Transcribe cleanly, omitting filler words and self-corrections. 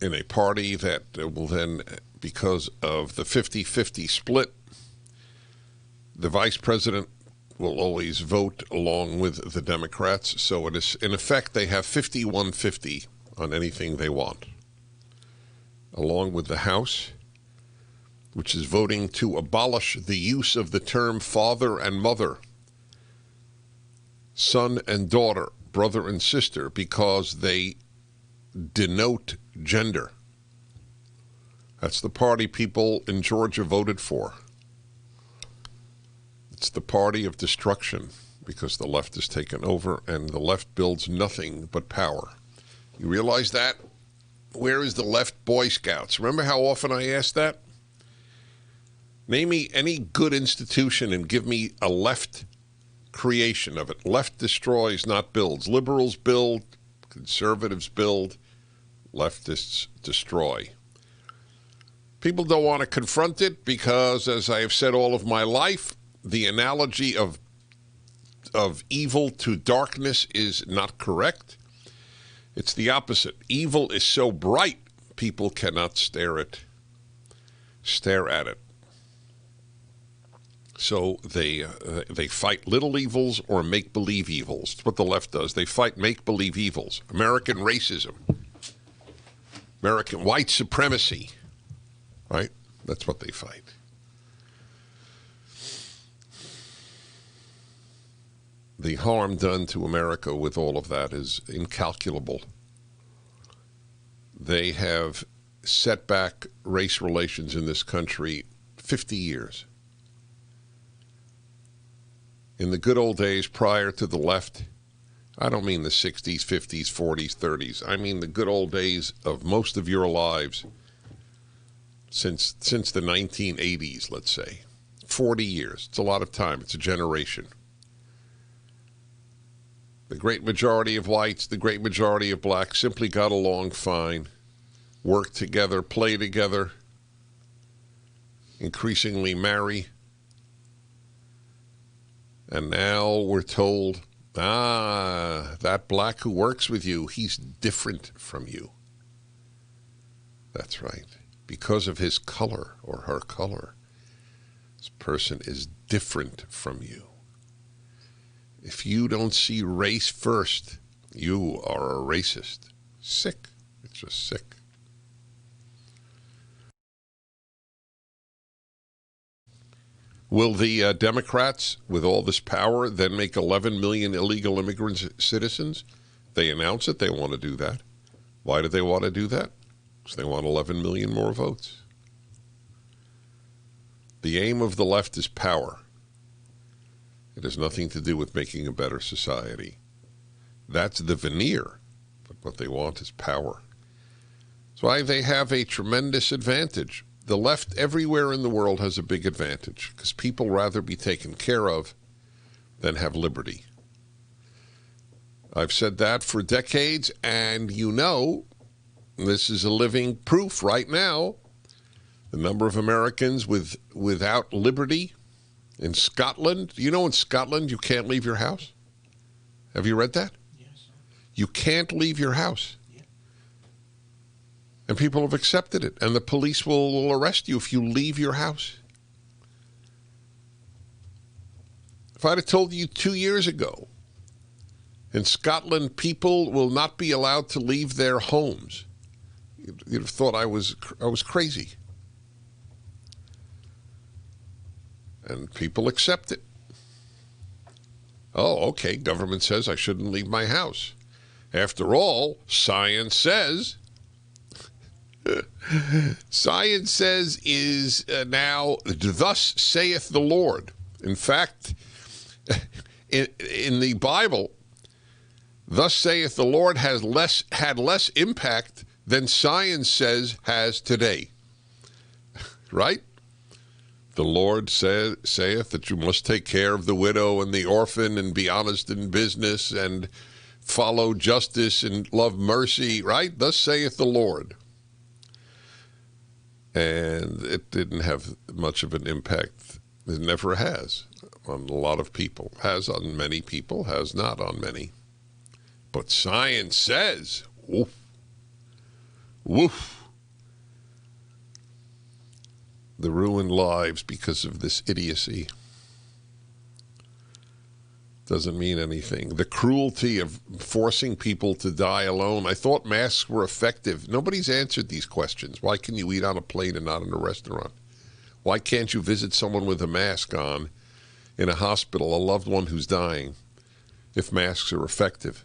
in a party that will then, because of the 50-50 split, the vice president will always vote along with the Democrats. So it is, in effect, they have 51-50 on anything they want, along with the House, which is voting to abolish the use of the term father and mother, son and daughter, brother and sister, because they denote gender. That's the party people in Georgia voted for. It's the party of destruction because the left has taken over and the left builds nothing but power. You realize that? Where is the left Boy Scouts? Remember how often I asked that? Name me any good institution and give me a left creation of it. Left destroys, not builds. Liberals build, conservatives build, leftists destroy. People don't want to confront it because, as I have said all of my life, the analogy of evil to darkness is not correct. It's the opposite. Evil is so bright, people cannot stare at it. So they fight little evils or make-believe evils. That's what the left does. They fight make-believe evils. American racism, American white supremacy, right? That's what they fight. The harm done to America with all of that is incalculable. They have set back race relations in this country 50 years. In the good old days prior to the left, I don't mean the 60s, 50s, 40s, 30s. I mean the good old days of most of your lives since the 1980s, let's say. 40 years. It's a lot of time. It's a generation. The great majority of whites, the great majority of blacks simply got along fine, worked together, play together, increasingly marry. And now we're told, that black who works with you, he's different from you. That's right. Because of his color or her color, this person is different from you. If you don't see race first, you are a racist. Sick. It's just sick. Will the Democrats, with all this power, then make 11 million illegal immigrant citizens? They announce it. They want to do that. Why do they want to do that? Because they want 11 million more votes. The aim of the left is power. It has nothing to do with making a better society. That's the veneer, but what they want is power. That's why they have a tremendous advantage. The left everywhere in the world has a big advantage because people rather be taken care of than have liberty. I've said that for decades, and you know, this is a living proof right now. The number of Americans without liberty in Scotland. You know, in Scotland, you can't leave your house. Have you read that? Yes. You can't leave your house. Yeah. And people have accepted it. And the police will arrest you if you leave your house. If I'd have told you 2 years ago, in Scotland, people will not be allowed to leave their homes, you'd have thought I was crazy. And people accept it. Oh, okay, government says I shouldn't leave my house. After all, science says is now, thus saith the Lord. In fact, in the Bible, thus saith the Lord had less impact than science says has today. Right? The Lord saith that you must take care of the widow and the orphan and be honest in business and follow justice and love mercy, right? Thus saith the Lord. And it didn't have much of an impact. It never has on a lot of people. Has on many people, has not on many. But science says, oof, Woof. The ruined lives because of this idiocy. Doesn't mean anything. The cruelty of forcing people to die alone. I thought masks were effective. Nobody's answered these questions. Why can you eat on a plane and not in a restaurant? Why can't you visit someone with a mask on in a hospital, a loved one who's dying, if masks are effective?